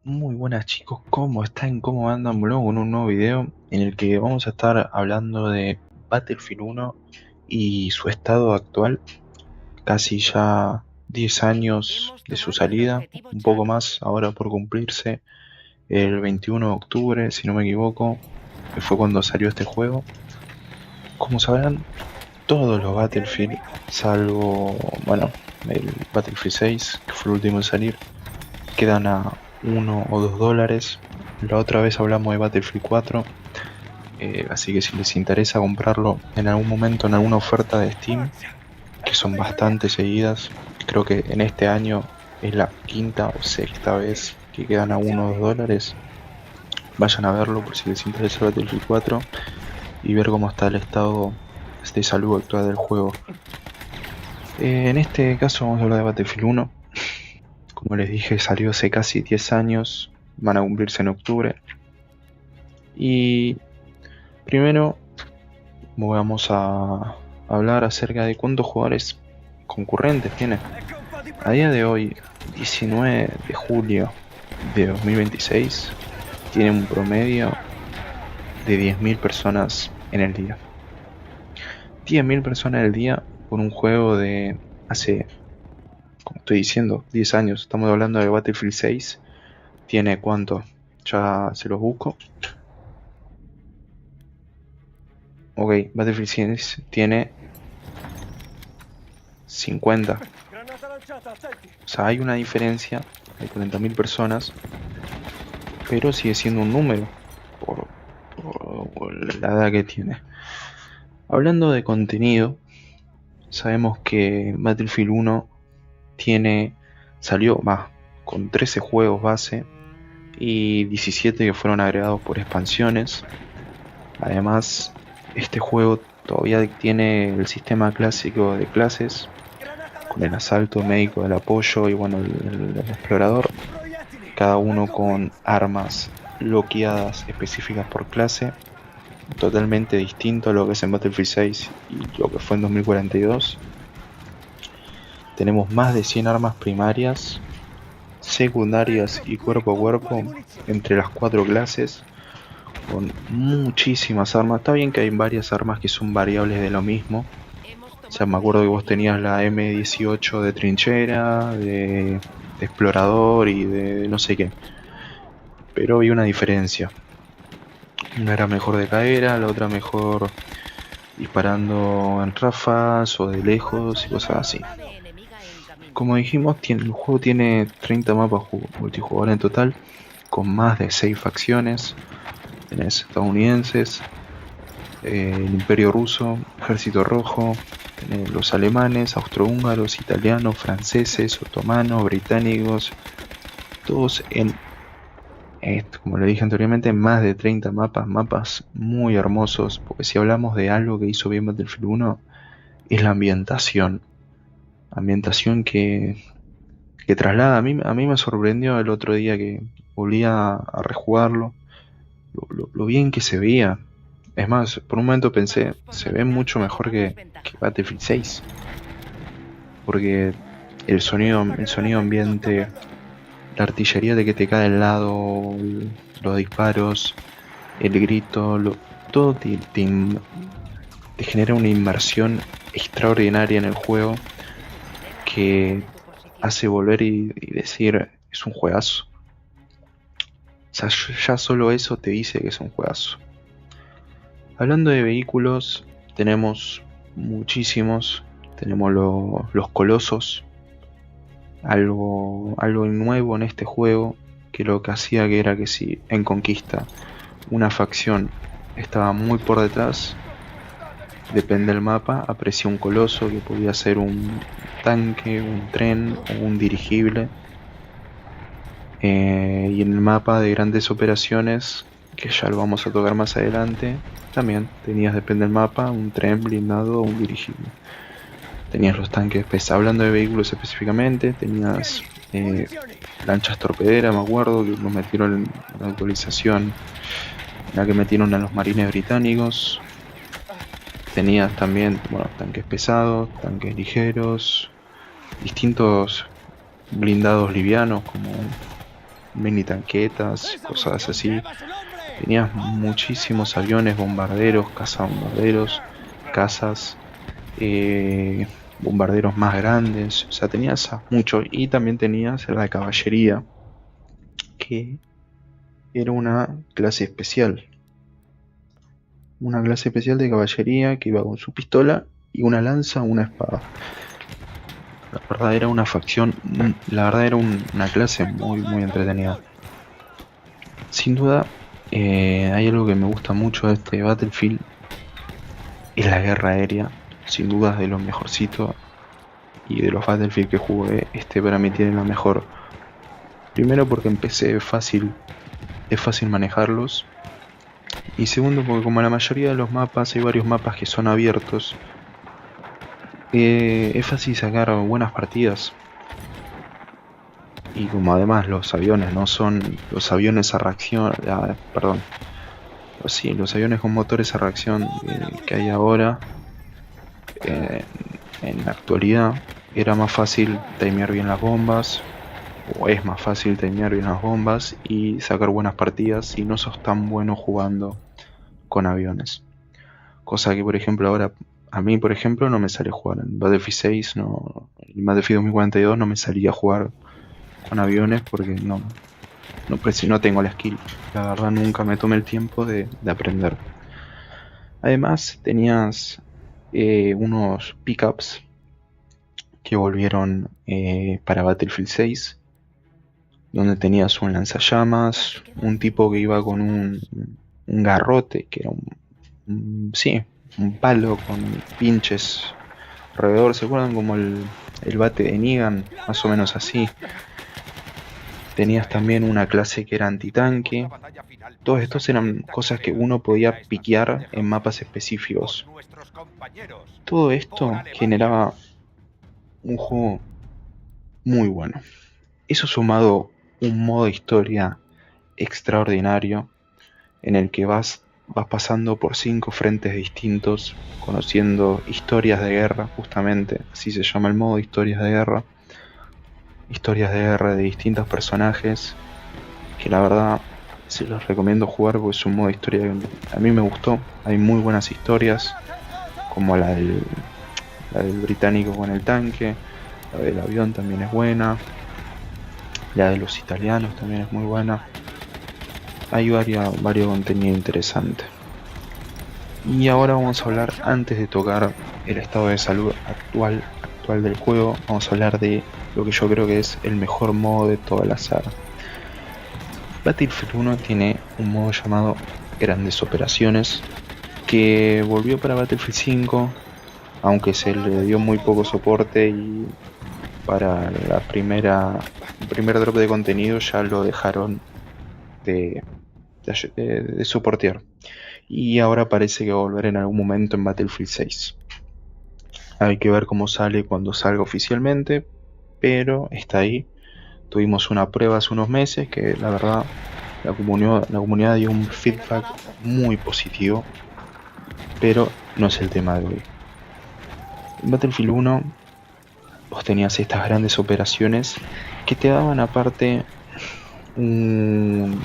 Muy buenas chicos, ¿cómo están? ¿Cómo andan? Volvemos con un nuevo video en el que vamos a estar hablando de Battlefield 1 y su estado actual, casi ya 10 años Hemos de su tomado el salida, objetivo un poco Charlie. más ahora por cumplirse el 21 de octubre, si no me equivoco, que fue cuando salió este juego. Como sabrán, todos los Battlefield, salvo, bueno, el Battlefield 6, que fue el último en salir, quedan a $1 o $2. La otra vez hablamos de Battlefield 4, así que si les interesa comprarlo en algún momento en alguna oferta de Steam, que son bastante seguidas, creo que en este año es la quinta o sexta vez que quedan a $1 o $2. Vayan a verlo por si les interesa Battlefield 4 y ver cómo está el estado de salud actual del juego. En este caso vamos a hablar de Battlefield 1. Como les dije, salió hace casi 10 años, van a cumplirse en octubre. Y primero vamos a hablar acerca de cuántos jugadores concurrentes tiene. A día de hoy, 19 de julio de 2026, tiene un promedio de 10.000 personas en el día. 10.000 personas en el día por un juego de hace, como estoy diciendo, 10 años. Estamos hablando de Battlefield 6. ¿Tiene cuánto? Ya se los busco. Ok, Battlefield 6 tiene 50. O sea, hay una diferencia de 40.000 personas, pero sigue siendo un número por, por la edad que tiene. Hablando de contenido, sabemos que Battlefield 1 salió con 13 juegos base y 17 que fueron agregados por expansiones. Además, este juego todavía tiene el sistema clásico de clases, con el asalto, médico, el apoyo y bueno, el explorador, cada uno con armas bloqueadas específicas por clase, totalmente distinto a lo que es en Battlefield 6 y lo que fue en 2042. Tenemos más de 100 armas primarias, secundarias y cuerpo a cuerpo entre las 4 clases, con muchísimas armas. Está bien que hay varias armas que son variables de lo mismo. O sea, me acuerdo que vos tenías la M18 de trinchera, de explorador y de no sé qué. Pero había una diferencia. Una era mejor de cadera, la otra mejor disparando en ráfagas o de lejos y cosas así. Como dijimos, el juego tiene 30 mapas multijugador en total, con más de 6 facciones. Tenés estadounidenses, el Imperio Ruso, Ejército Rojo, tenés los alemanes, austrohúngaros, italianos, franceses, otomanos, británicos, todos en como le dije anteriormente, más de 30 mapas muy hermosos, porque si hablamos de algo que hizo bien Battlefield 1, es la ambientación que traslada. A mí me sorprendió el otro día que volví a rejugarlo, lo bien que se veía. Es más, por un momento pensé, se ve mucho mejor que Battlefield 6, porque el sonido ambiente, la artillería de que te cae al lado, los disparos, el grito, todo te genera una inmersión extraordinaria en el juego que hace volver y decir, es un juegazo. O sea, ya solo eso te dice que es un juegazo. Hablando de vehículos, tenemos muchísimos. Tenemos los colosos, algo nuevo en este juego, que lo que hacía que era que si en conquista una facción estaba muy por detrás, depende del mapa, aparecía un coloso que podía ser un tanque, un tren o un dirigible. Y en el mapa de grandes operaciones, que ya lo vamos a tocar más adelante, también tenías, depende del mapa, un tren blindado o un dirigible. Tenías los tanques pesados. Hablando de vehículos específicamente, tenías lanchas torpederas, me acuerdo que nos metieron en la actualización, en la que metieron a los marines británicos. Tenías también, bueno, tanques pesados, tanques ligeros, distintos blindados livianos como mini tanquetas, cosas así. Tenías muchísimos aviones, bombarderos, cazabombarderos, cazas, eh, bombarderos más grandes, o sea, tenías mucho. Y también tenías la caballería, que era una clase especial de caballería que iba con su pistola y una lanza o una espada. La verdad era una facción, la verdad era una clase muy entretenida. Sin duda, hay algo que me gusta mucho de este Battlefield, es la guerra aérea. Sin duda es de los mejorcitos, y de los Battlefield que jugué, este para mí tiene la mejor. Primero porque empecé fácil, es fácil manejarlos. Y segundo porque como la mayoría de los mapas, hay varios mapas que son abiertos, es fácil sacar buenas partidas. Y como además los aviones no son los aviones a reacción, perdón, sí, los aviones con motores a reacción que hay ahora, eh, en la actualidad, era más fácil timear bien las bombas, o es más fácil timear bien las bombas y sacar buenas partidas si no sos tan bueno jugando con aviones. Cosa que por ejemplo ahora, a mí por ejemplo no me sale jugar en Battlefield 6, no, en Battlefield 2042 no me salía a jugar con aviones porque no tengo la skill. La verdad nunca me tomé el tiempo de aprender. Además tenías unos pickups que volvieron para Battlefield 6, donde tenías un lanzallamas, un tipo que iba con un garrote, que era sí, un palo con pinches alrededor. ¿Se acuerdan como el bate de Negan? Más o menos así. Tenías también una clase que era antitanque. Todos estos eran cosas que uno podía piquear en mapas específicos. Todo esto generaba un juego muy bueno. Eso sumado un modo historia extraordinario, en el que vas pasando por 5 frentes distintos, conociendo historias de guerra, justamente así se llama el modo, historias de guerra. Historias de guerra de distintos personajes, que la verdad se los recomiendo jugar porque es un modo de historia que a mí me gustó. Hay muy buenas historias, como la del británico con el tanque, la del avión también es buena, la de los italianos también es muy buena. Hay varios contenido interesante. Y ahora vamos a hablar, antes de tocar el estado de salud actual del juego, vamos a hablar de lo que yo creo que es el mejor modo de toda la saga. Battlefield 1 tiene un modo llamado Grandes Operaciones, que volvió para Battlefield 5, aunque se le dio muy poco soporte, y para el primer drop de contenido ya lo dejaron de soportear. Y ahora parece que va a volver en algún momento en Battlefield 6. Hay que ver cómo sale cuando salga oficialmente, pero está ahí. Tuvimos una prueba hace unos meses que la verdad la comunidad dio un feedback muy positivo, pero no es el tema de hoy. En Battlefield 1 vos tenías estas grandes operaciones que te daban aparte un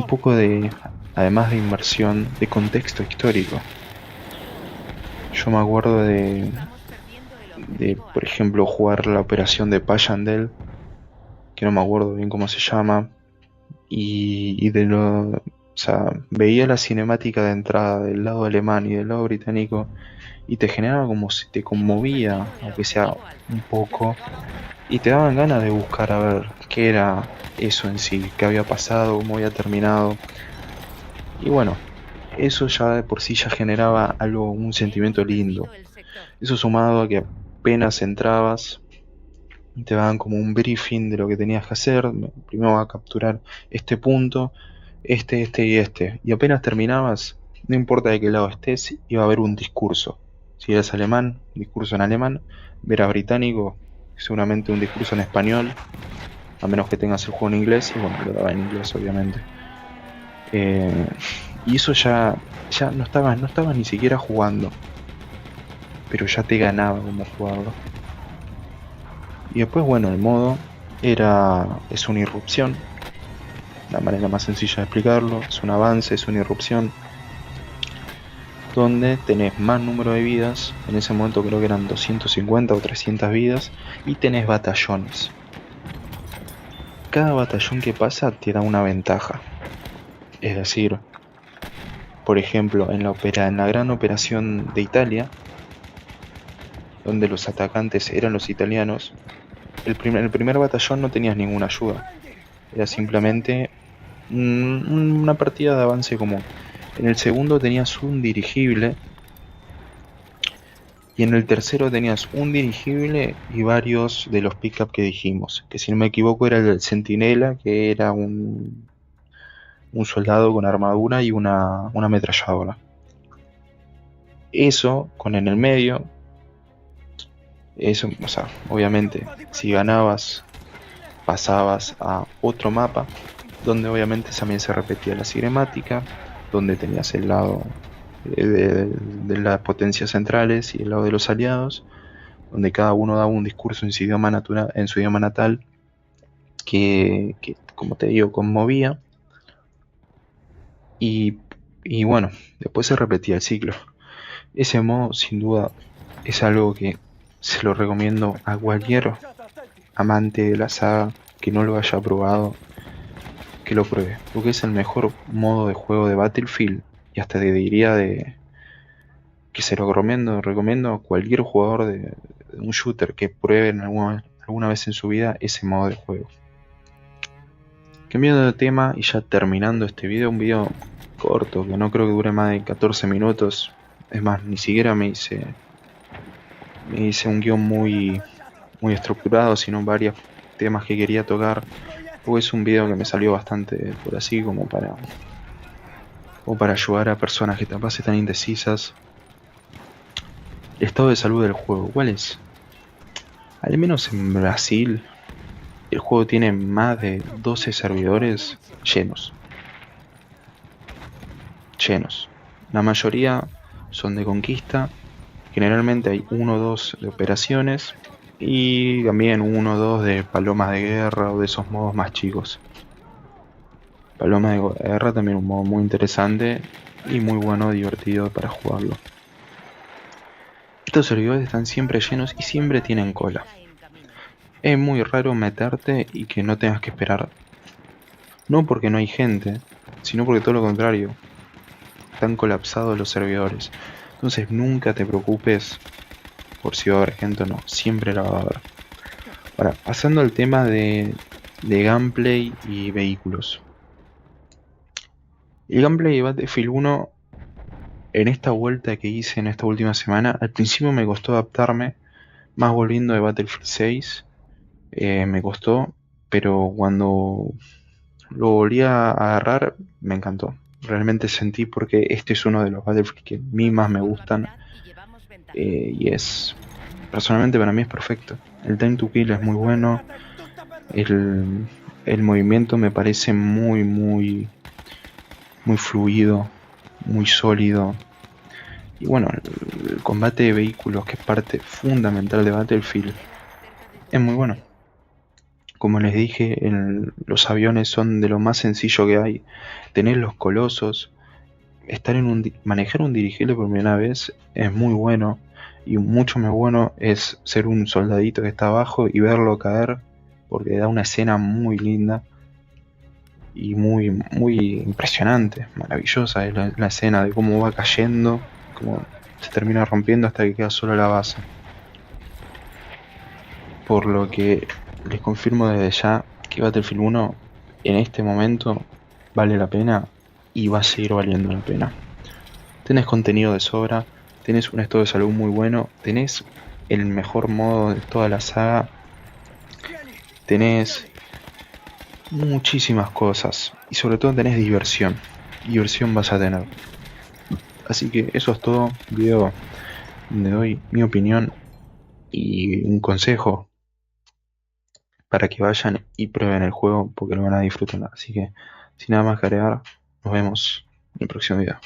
poco de, además de inmersión, de contexto histórico. Yo me acuerdo por ejemplo, jugar la operación de Passchendaele, que no me acuerdo bien cómo se llama, o sea, veía la cinemática de entrada del lado alemán y del lado británico y te generaba como si te conmovía, aunque sea un poco, y te daban ganas de buscar a ver qué era eso en sí, qué había pasado, cómo había terminado. Y bueno, eso ya de por sí ya generaba un sentimiento lindo. Eso sumado a que apenas entrabas, te daban como un briefing de lo que tenías que hacer. Primero va a capturar este punto, este y este. Y apenas terminabas, no importa de qué lado estés, iba a haber un discurso. Si eras alemán, discurso en alemán. Era británico, seguramente un discurso en español, a menos que tengas el juego en inglés. Y bueno, lo daba en inglés, obviamente. Y eso ya no estabas ni siquiera jugando, pero ya te ganaba como jugador. Y después, bueno, el modo Es una irrupción, la manera más sencilla de explicarlo, es un avance, es una irrupción, donde tenés más número de vidas, en ese momento creo que eran 250 o 300 vidas, y tenés batallones. Cada batallón que pasa te da una ventaja. Es decir, por ejemplo, en la gran operación de Italia, donde los atacantes eran los italianos, el primer batallón no tenías ninguna ayuda. Era simplemente una partida de avance común. En el segundo tenías un dirigible. Y en el tercero tenías un dirigible y varios de los pickup que dijimos. Que si no me equivoco era el centinela, que era un soldado con armadura y una ametralladora. Eso, con en el medio, eso, o sea, obviamente, si ganabas, pasabas a otro mapa, donde obviamente también se repetía la cinemática, donde tenías el lado de las potencias centrales y el lado de los aliados, donde cada uno daba un discurso en su idioma, en su idioma natal que, como te digo, conmovía. Y, y bueno, después se repetía el ciclo. Ese modo, sin duda, es algo que se lo recomiendo a cualquier amante de la saga que no lo haya probado, que lo pruebe, porque es el mejor modo de juego de Battlefield, y hasta te diría que se lo recomiendo a cualquier jugador de un shooter que pruebe alguna vez en su vida ese modo de juego. Cambiando de tema y ya terminando este video, un video corto que no creo que dure más de 14 minutos. Es más, ni siquiera me hice un guión muy estructurado, sino varios temas que quería tocar. Pues es un video que me salió bastante por así como para ayudar a personas que capaz están indecisas. El estado de salud del juego, ¿cuál es? Al menos en Brasil, el juego tiene más de 12 servidores llenos. La mayoría son de conquista. Generalmente hay uno o dos de operaciones y también uno o dos de palomas de guerra o de esos modos más chicos. Palomas de guerra también un modo muy interesante y muy bueno, divertido para jugarlo. Estos servidores están siempre llenos y siempre tienen cola. Es muy raro meterte y que no tengas que esperar. No porque no hay gente, sino porque todo lo contrario. Están colapsados los servidores. Entonces nunca te preocupes por si va a haber gente o no. Siempre la va a haber. Ahora, pasando al tema de gameplay y vehículos. El gameplay de Battlefield 1, en esta vuelta que hice en esta última semana, al principio me costó adaptarme, más volviendo de Battlefield 6, me costó, pero cuando lo volví a agarrar, me encantó. Realmente sentí, porque este es uno de los Battlefield que a mí más me gustan, y personalmente para mí es perfecto. El time to kill es muy bueno, el movimiento me parece muy fluido, muy sólido. Y bueno, el combate de vehículos, que es parte fundamental de Battlefield, es muy bueno. Como les dije, los aviones son de lo más sencillo que hay. Tener los colosos, manejar un dirigible por primera vez es muy bueno. Y mucho más bueno es ser un soldadito que está abajo y verlo caer, porque da una escena muy linda y muy impresionante, maravillosa es la escena de cómo va cayendo, cómo se termina rompiendo hasta que queda solo la base. Por lo que les confirmo desde ya que Battlefield 1 en este momento vale la pena y va a seguir valiendo la pena. Tenés contenido de sobra, tenés un estado de salud muy bueno, tenés el mejor modo de toda la saga, tenés muchísimas cosas y sobre todo tenés diversión. Diversión vas a tener. Así que eso es todo. Video donde doy mi opinión y un consejo para que vayan y prueben el juego, porque lo van a disfrutar. Así que sin nada más que agregar, nos vemos en el próximo video.